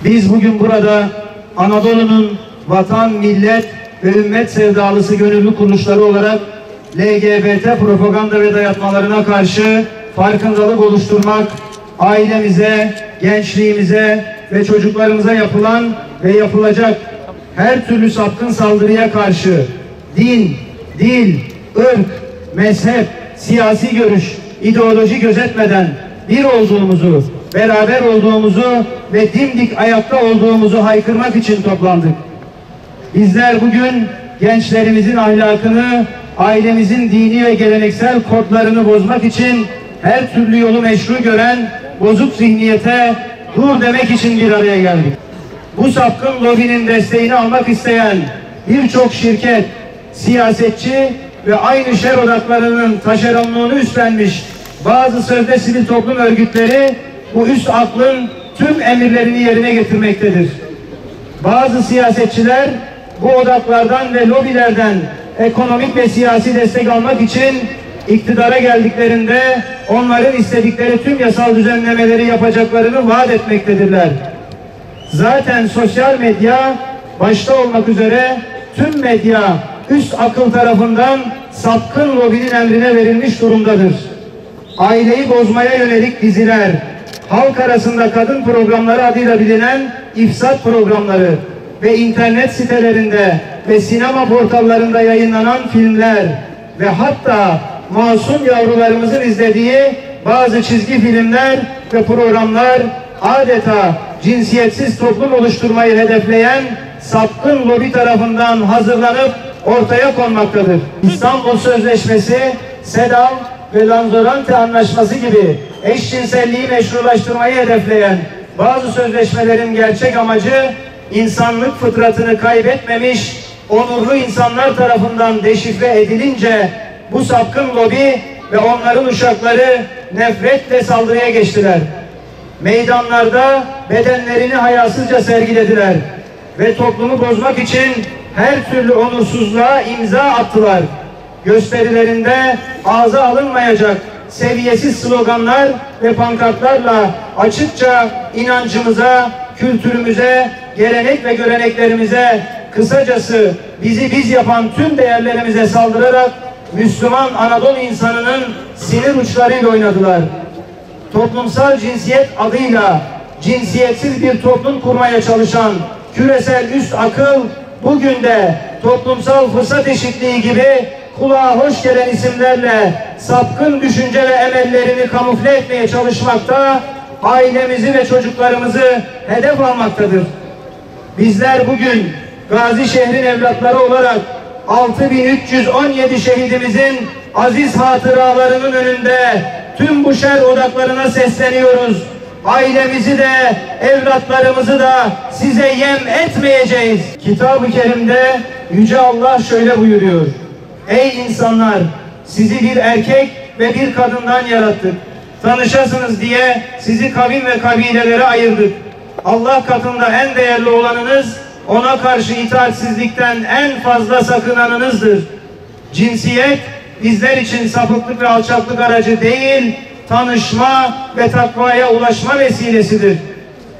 Biz bugün burada Anadolu'nun vatan, millet ve ümmet sevdalısı gönüllü kuruluşları olarak LGBT propaganda ve dayatmalarına karşı farkındalık oluşturmak, ailemize, gençliğimize ve çocuklarımıza yapılan ve yapılacak her türlü sapkın saldırıya karşı din, dil, ırk, mezhep, siyasi görüş, ideoloji gözetmeden bir olduğumuzu, beraber olduğumuzu ve dimdik ayakta olduğumuzu haykırmak için toplandık. Bizler bugün gençlerimizin ahlakını, ailemizin dini ve geleneksel kodlarını bozmak için her türlü yolu meşru gören bozuk zihniyete dur demek için bir araya geldik. Bu sapkın lobinin desteğini almak isteyen birçok şirket, siyasetçi ve aynı şer odaklarının taşeronluğunu üstlenmiş bazı sözde sivil toplum örgütleri bu üst aklın tüm emirlerini yerine getirmektedir. Bazı siyasetçiler bu odaklardan ve lobilerden ekonomik ve siyasi destek almak için iktidara geldiklerinde onların istedikleri tüm yasal düzenlemeleri yapacaklarını vaat etmektedirler. Zaten sosyal medya başta olmak üzere tüm medya üst akıl tarafından sapkın lobinin emrine verilmiş durumdadır. Aileyi bozmaya yönelik diziler, halk arasında kadın programları adıyla bilinen ifsat programları ve internet sitelerinde ve sinema portallarında yayınlanan filmler ve hatta masum yavrularımızın izlediği bazı çizgi filmler ve programlar adeta cinsiyetsiz toplum oluşturmayı hedefleyen sapkın lobi tarafından hazırlanıp ortaya konmaktadır. İstanbul Sözleşmesi, SEDAV ve Lanzarote Anlaşması gibi eşcinselliği meşrulaştırmayı hedefleyen bazı sözleşmelerin gerçek amacı insanlık fıtratını kaybetmemiş onurlu insanlar tarafından deşifre edilince bu sapkın lobi ve onların uşakları nefretle saldırıya geçtiler. Meydanlarda bedenlerini hayasızca sergilediler ve toplumu bozmak için her türlü onursuzluğa imza attılar. Gösterilerinde ağza alınmayacak seviyesiz sloganlar ve pankartlarla açıkça inancımıza, kültürümüze, gelenek ve göreneklerimize, kısacası bizi biz yapan tüm değerlerimize saldırarak Müslüman Anadolu insanının sinir uçlarıyla oynadılar. Toplumsal cinsiyet adıyla cinsiyetsiz bir toplum kurmaya çalışan küresel üst akıl bugün de toplumsal fırsat eşitliği gibi kulağa hoş gelen isimlerle sapkın düşünce ve emellerini kamufle etmeye çalışmakta, ailemizi ve çocuklarımızı hedef almaktadır. Bizler bugün Gazi şehrin evlatları olarak 6317 şehidimizin aziz hatıralarının önünde tüm bu şer odaklarına sesleniyoruz. Ailemizi de evlatlarımızı da size yem etmeyeceğiz. Kitab-ı Kerim'de Yüce Allah şöyle buyuruyor: Ey insanlar! Sizi bir erkek ve bir kadından yarattık. Tanışasınız diye sizi kavim ve kabilelere ayırdık. Allah katında en değerli olanınız, ona karşı itaatsizlikten en fazla sakınanınızdır. Cinsiyet bizler için sapıklık ve alçaklık aracı değil, tanışma ve takvaya ulaşma vesilesidir.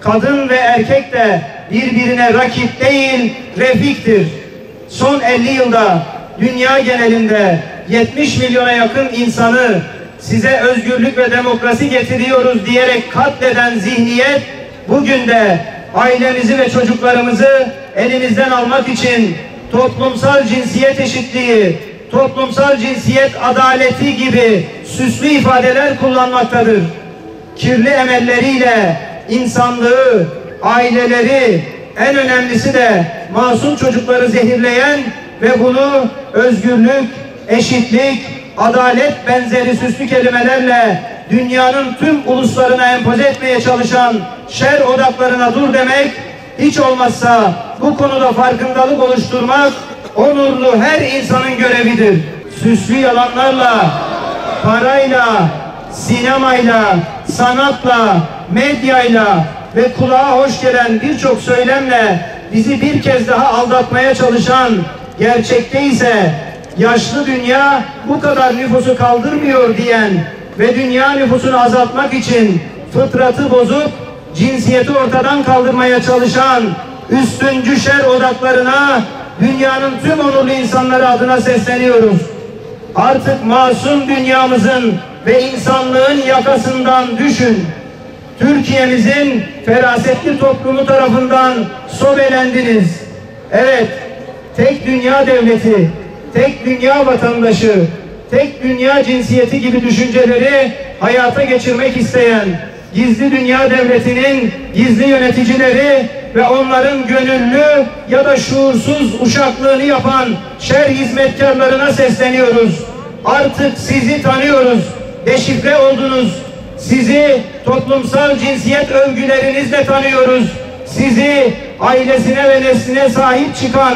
Kadın ve erkek de birbirine rakip değil, refiktir. Son 50 yılda dünya genelinde 70 milyona yakın insanı size özgürlük ve demokrasi getiriyoruz diyerek katleden zihniyet bugün de ailemizi ve çocuklarımızı elimizden almak için toplumsal cinsiyet eşitliği, toplumsal cinsiyet adaleti gibi süslü ifadeler kullanmaktadır. Kirli emelleriyle insanlığı, aileleri, en önemlisi de masum çocukları zehirleyen ve bunu özgürlük, eşitlik, adalet benzeri süslü kelimelerle dünyanın tüm uluslarına empoze etmeye çalışan şer odaklarına dur demek, hiç olmazsa bu konuda farkındalık oluşturmak onurlu her insanın görevidir. Süslü yalanlarla, parayla, sinemayla, sanatla, medyayla ve kulağa hoş gelen birçok söylemle bizi bir kez daha aldatmaya çalışan, gerçekte ise yaşlı dünya bu kadar nüfusu kaldırmıyor diyen ve dünya nüfusunu azaltmak için fıtratı bozup cinsiyeti ortadan kaldırmaya çalışan üstüncü şer odaklarına, dünyanın tüm onurlu insanları adına sesleniyoruz. Artık masum dünyamızın ve insanlığın yakasından düşün. Türkiye'mizin ferasetli toplumu tarafından sobelendiniz. Evet, tek dünya devleti, tek dünya vatandaşı, tek dünya cinsiyeti gibi düşünceleri hayata geçirmek isteyen gizli dünya devletinin gizli yöneticileri ve onların gönüllü ya da şuursuz uşaklığını yapan şer hizmetkarlarına sesleniyoruz. Artık sizi tanıyoruz, deşifre oldunuz. Sizi toplumsal cinsiyet övgülerinizle tanıyoruz. Sizi ailesine ve nesline sahip çıkan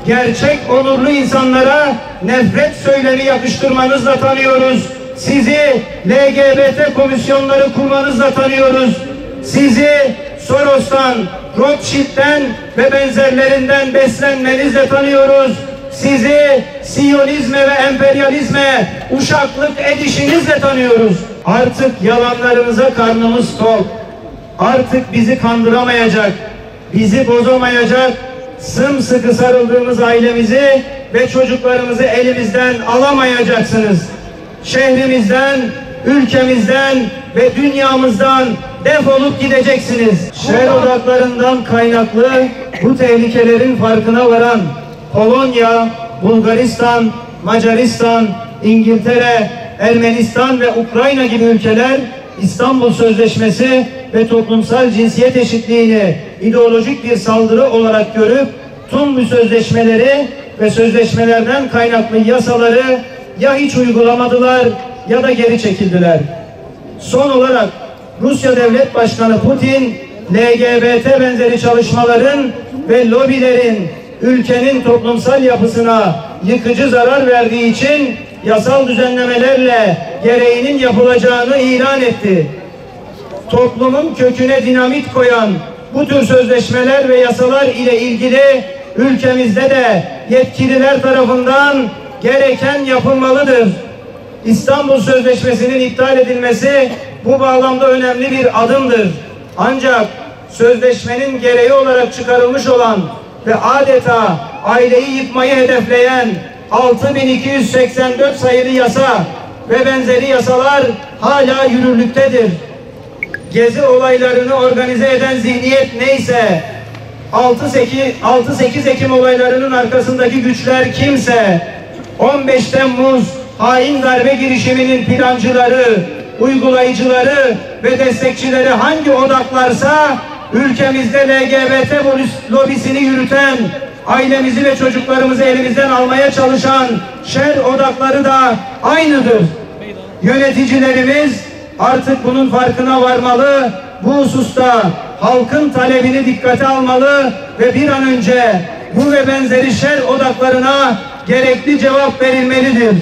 gerçek onurlu insanlara nefret söylemi yakıştırmanızla tanıyoruz. Sizi LGBT komisyonları kurmanızla tanıyoruz. Sizi Soros'tan, Rothschild'den ve benzerlerinden beslenmenizle tanıyoruz. Sizi Siyonizme ve emperyalizme uşaklık edişinizle tanıyoruz. Artık yalanlarınıza karnımız tok. Artık bizi kandıramayacak, bizi bozamayacak, sımsıkı sarıldığımız ailemizi ve çocuklarımızı elimizden alamayacaksınız. Şehrimizden, ülkemizden ve dünyamızdan defolup gideceksiniz. Şer odaklarından kaynaklı bu tehlikelerin farkına varan Polonya, Bulgaristan, Macaristan, İngiltere, Ermenistan ve Ukrayna gibi ülkeler İstanbul Sözleşmesi ve toplumsal cinsiyet eşitliğini ideolojik bir saldırı olarak görüp tüm bu sözleşmeleri ve sözleşmelerden kaynaklı yasaları ya hiç uygulamadılar ya da geri çekildiler. Son olarak Rusya Devlet Başkanı Putin, LGBT benzeri çalışmaların ve lobilerin ülkenin toplumsal yapısına yıkıcı zarar verdiği için yasal düzenlemelerle gereğinin yapılacağını ilan etti. Toplumun köküne dinamit koyan bu tür sözleşmeler ve yasalar ile ilgili ülkemizde de yetkililer tarafından gereken yapılmalıdır. İstanbul Sözleşmesi'nin iptal edilmesi bu bağlamda önemli bir adımdır. Ancak sözleşmenin gereği olarak çıkarılmış olan ve adeta aileyi yıkmayı hedefleyen 6284 sayılı yasa ve benzeri yasalar hala yürürlüktedir. Gezi olaylarını organize eden zihniyet neyse, 6-8 Ekim olaylarının arkasındaki güçler kimse, 15 Temmuz hain darbe girişiminin plancıları, uygulayıcıları ve destekçileri hangi odaklarsa ülkemizde LGBT lobisini yürüten, ailemizi ve çocuklarımızı elimizden almaya çalışan şer odakları da aynıdır. Yöneticilerimiz artık bunun farkına varmalı, bu hususta halkın talebini dikkate almalı ve bir an önce bu ve benzeri şer odaklarına gerekli cevap verilmelidir.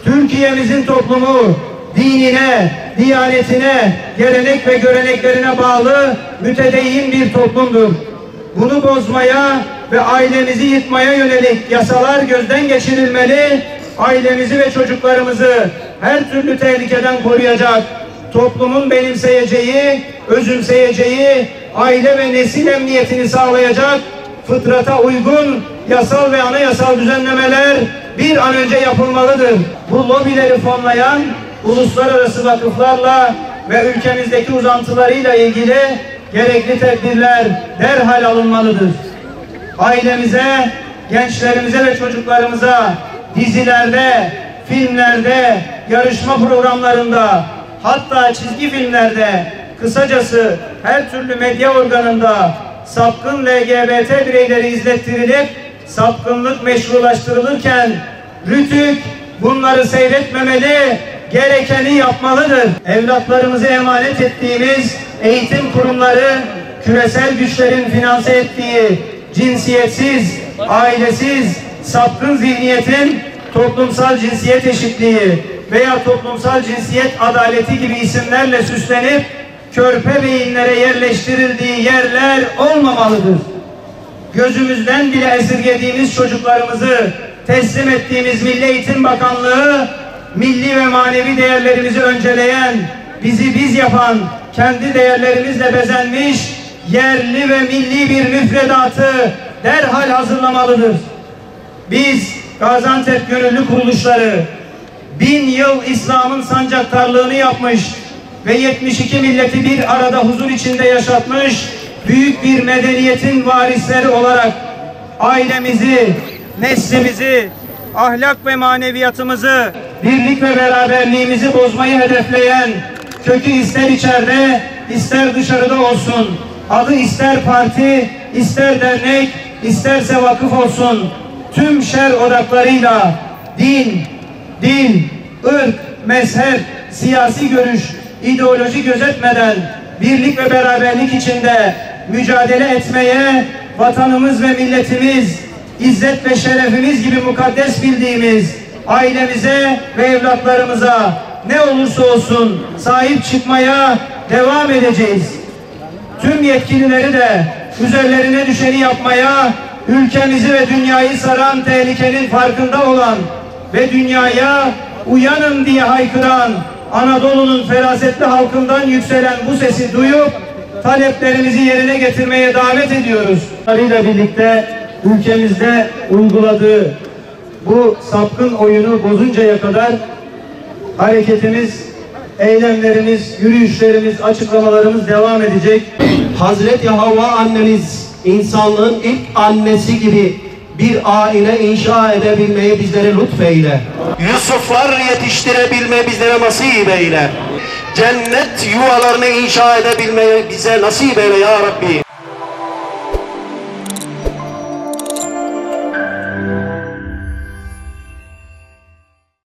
Türkiye'mizin toplumu dinine, diyanetine, gelenek ve göreneklerine bağlı mütedeyyin bir toplumdur. Bunu bozmaya ve ailemizi yıkmaya yönelik yasalar gözden geçirilmeli, ailemizi ve çocuklarımızı her türlü tehlikeden koruyacak, toplumun benimseyeceği, özümseyeceği, aile ve nesil emniyetini sağlayacak, fıtrata uygun yasal ve anayasal düzenlemeler bir an önce yapılmalıdır. Bu lobileri fonlayan uluslararası vakıflarla ve ülkemizdeki uzantılarıyla ilgili gerekli tedbirler derhal alınmalıdır. Ailemize, gençlerimize ve çocuklarımıza dizilerde, filmlerde, yarışma programlarında, hatta çizgi filmlerde, kısacası her türlü medya organında sapkın LGBT bireyleri izlettirilip sapkınlık meşrulaştırılırken Rütük bunları seyretmemeli, gerekeni yapmalıdır. Evlatlarımızı emanet ettiğimiz eğitim kurumları küresel güçlerin finanse ettiği cinsiyetsiz, ailesiz, sapkın zihniyetin toplumsal cinsiyet eşitliği veya toplumsal cinsiyet adaleti gibi isimlerle süslenip körpe beyinlere yerleştirildiği yerler olmamalıdır. Gözümüzden bile esirgediğimiz çocuklarımızı teslim ettiğimiz Milli Eğitim Bakanlığı, milli ve manevi değerlerimizi önceleyen, bizi biz yapan, kendi değerlerimizle bezenmiş yerli ve milli bir müfredatı derhal hazırlamalıdır. Biz Gaziantep Gönüllü Kuruluşları 1000 yıl İslam'ın sancaktarlığını yapmış ve 72 milleti bir arada huzur içinde yaşatmış büyük bir medeniyetin varisleri olarak ailemizi, neslimizi, ahlak ve maneviyatımızı, birlik ve beraberliğimizi bozmayı hedefleyen, kökü ister içeride ister dışarıda olsun, adı ister parti, ister dernek, isterse vakıf olsun, tüm şer odaklarıyla din, dil, ırk, mezhep, siyasi görüş, ideoloji gözetmeden birlik ve beraberlik içinde mücadele etmeye, vatanımız ve milletimiz, izzet ve şerefimiz gibi mukaddes bildiğimiz ailemize ve evlatlarımıza ne olursa olsun sahip çıkmaya devam edeceğiz. Tüm yetkilileri de üzerlerine düşeni yapmaya, ülkemizi ve dünyayı saran tehlikenin farkında olan ve dünyaya uyanın diye haykıran Anadolu'nun ferasetli halkından yükselen bu sesi duyup taleplerimizi yerine getirmeye davet ediyoruz. Bunlarla birlikte ülkemizde uyguladığı bu sapkın oyunu bozuncaya kadar hareketimiz, eylemlerimiz, yürüyüşlerimiz, açıklamalarımız devam edecek. Hazreti Havva annemiz insanlığın ilk annesi gibi bir aile inşa edebilmeyi bizlere lütfeyle. Yusuflar yetiştirebilmeyi bizlere nasip eyle. Cennet yuvalarını inşa edebilmeyi bize nasip eyle ya Rabbi.